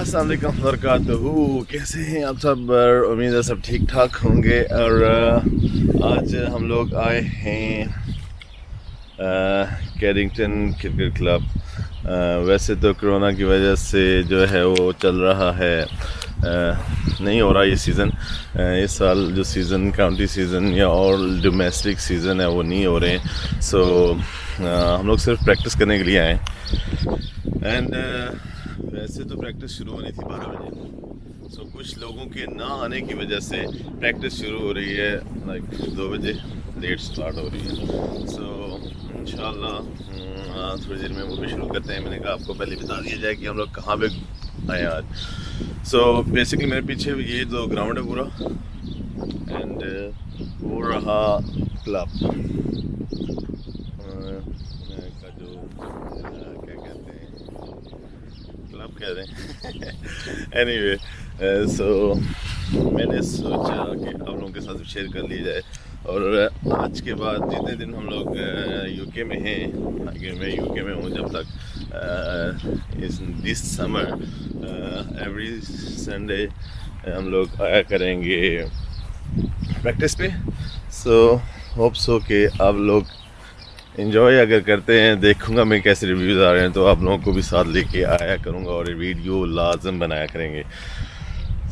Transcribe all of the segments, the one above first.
अस्सलाम वालेकुम वबरकातुहू। कैसे हैं आप सब? उम्मीद है सब ठीक ठाक होंगे। और आज हम लोग आए हैं कैरिंगटन क्रिकेट क्लब। वैसे तो कोरोना की वजह से जो है वो चल रहा है, नहीं हो रहा ये सीज़न। इस साल जो सीज़न काउंटी सीज़न या और डोमेस्टिक सीज़न है वो नहीं हो रहे हैं। सो हम लोग सिर्फ प्रैक्टिस करने के लिए आए एंड वैसे तो प्रैक्टिस शुरू होनी थी 12 बजे। सो कुछ लोगों के ना आने की वजह से प्रैक्टिस शुरू हो रही है लाइक 2 बजे लेट स्टार्ट हो रही है। सो इंशाल्लाह थोड़ी देर में वो भी शुरू करते हैं। मैंने कहा आपको पहले बता दिया जाए कि हम लोग कहाँ पे आए आज। सो बेसिकली मेरे पीछे ये जो ग्राउंड है पूरा एंड वो रहा क्लब का जो क्या कहते हैं, क्लब कह रहे हैं। एनीवे सो मैंने सोचा कि आप लोगों के साथ शेयर कर लिया जाए। और आज के बाद जितने दिन हम लोग यूके में हैं, आगे मैं यूके में हूँ जब तक, इस दिस समर एवरी संडे हम लोग आया करेंगे प्रैक्टिस पे। सो होप सो कि आप लोग इन्जॉय अगर करते हैं, देखूंगा मैं कैसे रिव्यूज़ आ रहे हैं तो आप लोगों को भी साथ लेके आया करूंगा और वीडियो लाजम बनाया करेंगे।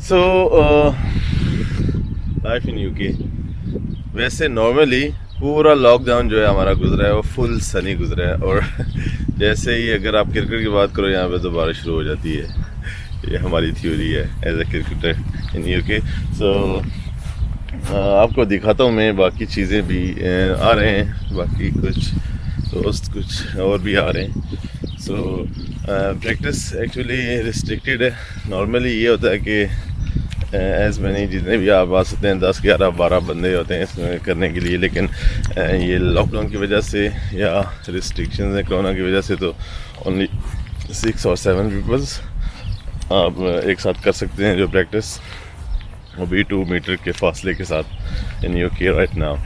सो लाइफ इन यूके, वैसे नॉर्मली पूरा लॉकडाउन जो है हमारा गुजरा है वो फुल सनी गुजरा है। और जैसे ही अगर आप क्रिकेट की बात करो यहाँ पे तो बारिश शुरू हो जाती है। ये हमारी थ्योरी है as a cricketer in UK. So आपको दिखाता हूँ मैं, बाकी चीज़ें भी आ रहे हैं, बाकी कुछ दोस्त कुछ और भी आ रहे हैं। सो प्रैक्टिस एक्चुअली रिस्ट्रिक्टेड है। नॉर्मली ये होता है कि एज मैनी जितने भी आप आ सकते हैं 10, 11, 12 बंदे होते हैं इसमें करने के लिए, लेकिन ये लॉकडाउन की वजह से या रिस्ट्रिक्शन है कोरोना की वजह से तो ओनली 6 और 7 पीपल्स आप एक साथ कर सकते हैं जो प्रैक्टिस, वो भी 2 मीटर के फासले के साथ in UK right now.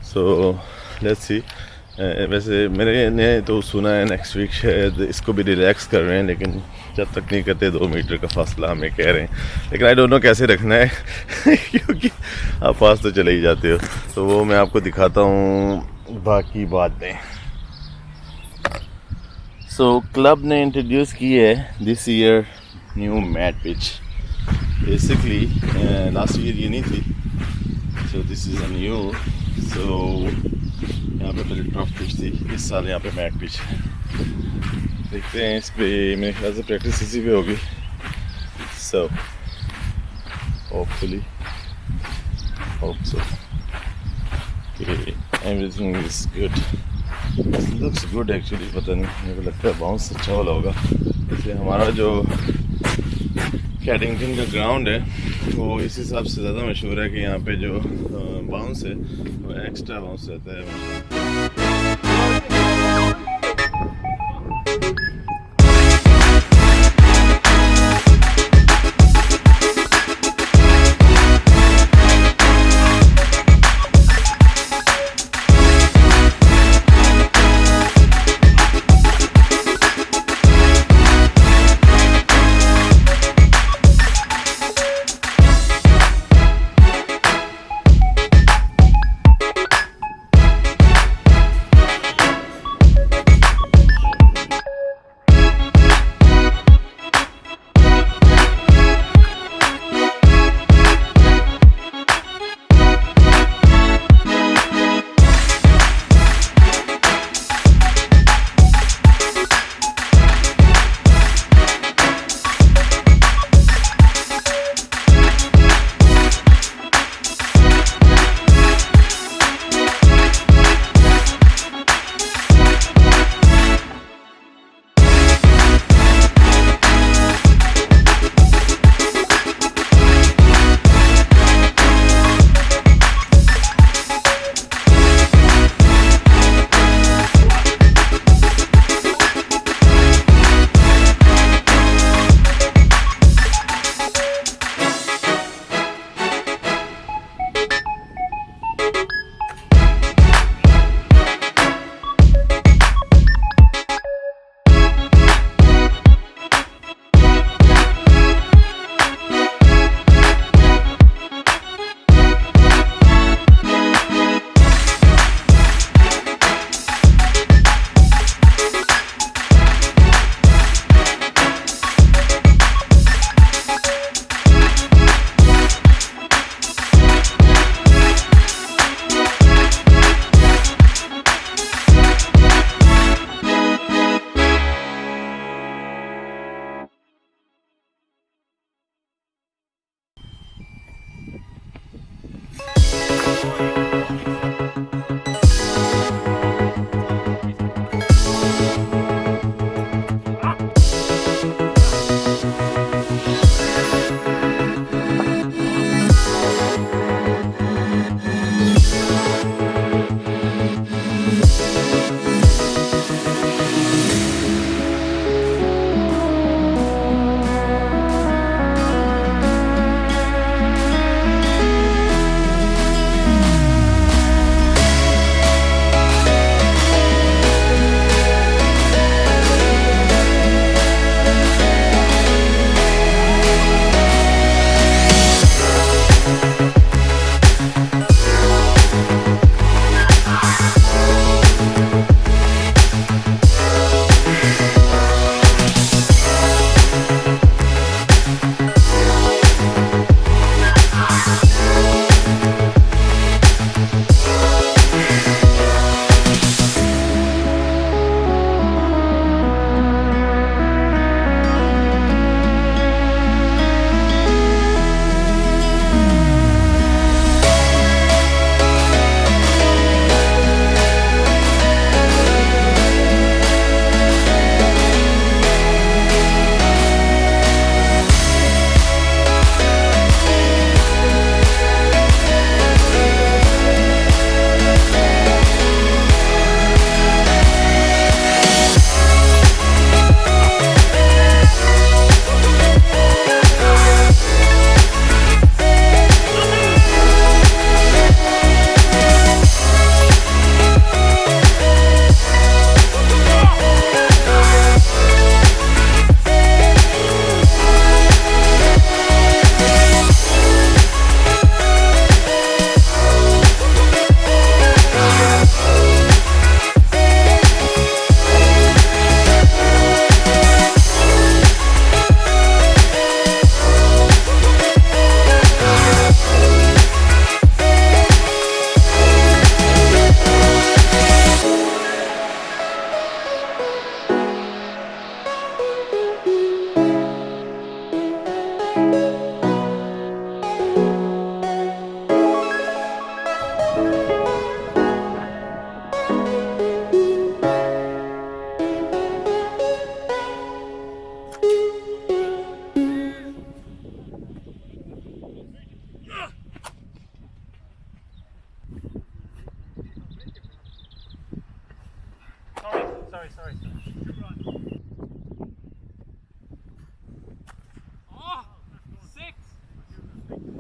So let's see. वैसे मैंने ने तो सुना है नेक्स्ट वीक शायद इसको भी रिलैक्स कर रहे हैं, लेकिन जब तक नहीं करते 2 मीटर का फासला हमें कह रहे हैं, लेकिन आई डोंट नो कैसे रखना है क्योंकि आप पास तो चले ही जाते हो। तो वो मैं आपको दिखाता हूँ बाकी बातें। सो क्लब ने इंट्रोड्यूस की है this year new mat pitch. Basically last year ये नहीं थी, so this is a new. So यहाँ पे पहले ड्रॉप पिच थी, इस साल यहाँ पे मैट पिच है। देखते हैं इस पे मेरे ख्याल से प्रैक्टिस इसी पे होगी। सो होपफुली होप सो कि everything is good. Looks good actually, पता नहीं मेरे को लगता है बाउंस अच्छा वाला होगा। इसलिए हमारा जो कैरिंगटन का ग्राउंड है वो इस हिसाब से ज़्यादा मशहूर है कि यहाँ पे जो बाउंस है वो एक्स्ट्रा बाउंस रहता है।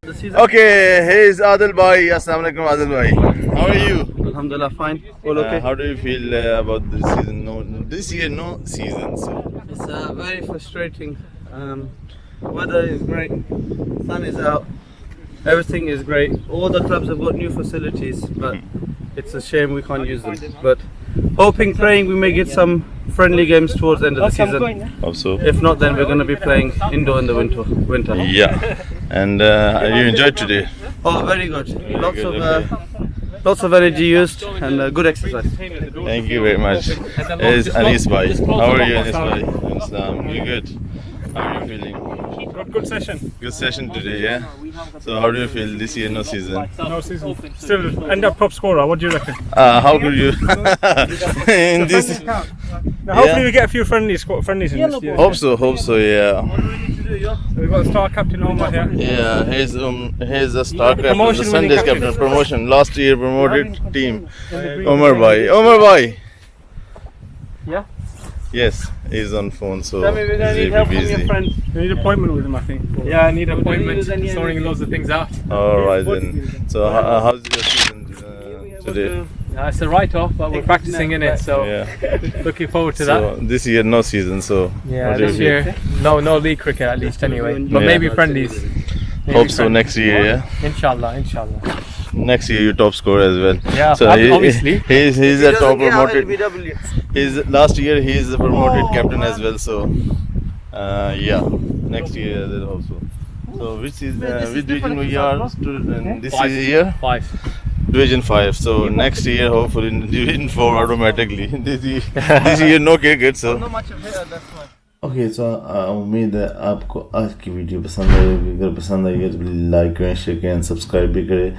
Okay, here's Adil Bhai. Assalamu alaikum, Adil Bhai. How are you? Alhamdulillah, fine. All okay. How do you feel about this season? No, this year no season. So It's very frustrating. Weather is great. Sun is out. Everything is great. All the clubs have got new facilities, but it's a shame we can't use them. But hoping, praying we may get some friendly games towards the end of the season. hope so. If not, then we're going to be playing indoor in the winter. Yeah. And you enjoyed today? Oh, very good. Lots good, of lots of energy used and good exercise. Thank you very much. Here's Anis Bhai. How are you, Anis Bhai? You good? How are you feeling? Good session. Good session today, yeah? So how do you feel this year, no season? No season. Still end up top scorer. What do you reckon? How could you in this? Now, hopefully we get a few friendlies in this year. Hope so, yeah. So we've got a star captain Omar here. Yeah, here's the star captain, the Promotion winning Sundays captain. captain, promotion, last year promoted team. Omar Bhai. Yeah? Yes, he's on phone, so Tell me, we don't he'll need help be from your busy. friend. We need appointment with him, I think. Yeah, I need an appointment. use any Sorting loads of things out. Alright then. So how's your season today? It's a write-off, but we're practicing in it, so Yeah. looking forward to So that. this year no season, so Yeah, what do you this feel? year, no league cricket at least anyway, but Yeah. maybe friendlies. Maybe Hope so friendlies. next year, yeah. Inshallah. Next year you top scorer as well. Yeah, so obviously. he's a top promoted. LBW. He's last year he's a promoted captain as well. So yeah, next year I hope so. So which division we are in this year? 5. Division 5. So next year hopefully in Division 4 automatically. this year no cricket. So Not much of here, that's why. Okay so उम्मीद है आपको आज की video पसंद आएगी। अगर पसंद आई है तो लाइक करें, शेयर करें, सब्सक्राइब भी करें।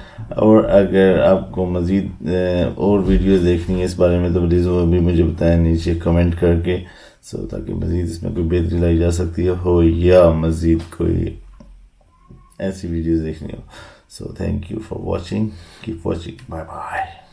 और अगर आपको मज़ीद और वीडियोस देखनी है इस बारे में तो प्लीज़ वो भी मुझे बताएं नीचे कमेंट करके, सो ताकि मज़ीद इसमें कोई बेहतरी लाई जा सकती हो या मज़ीद कोई ऐसी वीडियोस देखनी हो। So thank you for watching, keep watching, bye bye.